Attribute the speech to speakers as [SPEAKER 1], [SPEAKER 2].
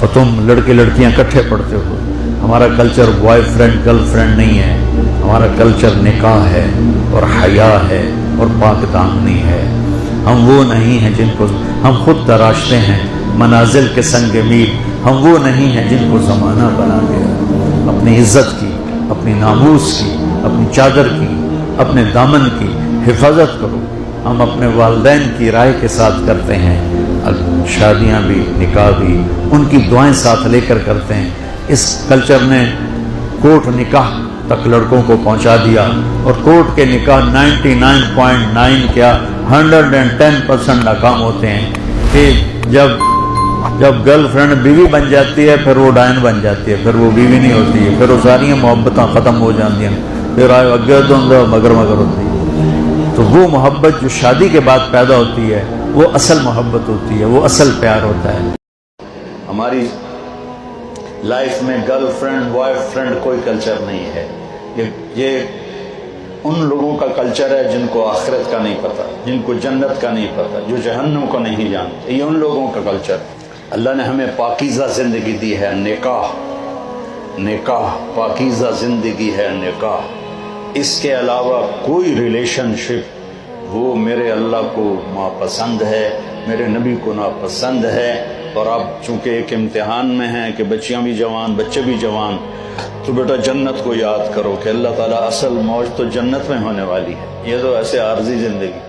[SPEAKER 1] اور تم لڑکے لڑکیاں اکٹھے پڑھتے ہو. ہمارا culture boy friend girl friend نہیں ہے، ہمارا کلچر نکاح ہے اور حیا ہے اور پاک دامنی ہے. ہم وہ نہیں ہیں جن کو ہم خود تراشتے ہیں منازل کے سنگ میل. ہم وہ نہیں ہیں جن کو زمانہ بنا گیا. اپنی عزت کی، اپنی ناموس کی، اپنی چادر کی، اپنے دامن کی حفاظت کرو. ہم اپنے والدین کی رائے کے ساتھ کرتے ہیں، شادیاں بھی نکاح بھی ان کی دعائیں ساتھ لے کر کرتے ہیں. اس کلچر نے کوٹ نکاح تک لڑکوں کو پہنچا دیا، اور کوٹ کے نکاح 99.9 کیا 110% ناکام ہوتے ہیں. کہ جب گرل فرینڈ بیوی بن جاتی ہے پھر وہ ڈائن بن جاتی ہے، پھر وہ بیوی نہیں ہوتی ہے، پھر وہ ساری محبتیں ختم ہو جاتی ہیں، پھر اگے تو مگر ہوتی ہے. تو وہ محبت جو شادی کے بعد پیدا ہوتی ہے وہ اصل محبت ہوتی ہے، وہ اصل پیار ہوتا ہے. ہماری لائف میں گرل فرینڈ بوائے فرینڈ کوئی کلچر نہیں ہے. یہ ان لوگوں کا کلچر ہے جن کو آخرت کا نہیں پتہ، جن کو جنت کا نہیں پتہ، جو جہنم کو نہیں جانتے. یہ ان لوگوں کا کلچر. اللہ نے ہمیں پاکیزہ زندگی دی ہے. نکاح پاکیزہ زندگی ہے. نکاح اس کے علاوہ کوئی ریلیشن شپ وہ میرے اللہ کو ناپسند ہے، میرے نبی کو ناپسند ہے. اور آپ چونکہ ایک امتحان میں ہیں کہ بچیاں بھی جوان بچے بھی جوان، تو بیٹا جنت کو یاد کرو کہ اللہ تعالیٰ اصل موج تو جنت میں ہونے والی ہے. یہ تو ایسے عارضی زندگی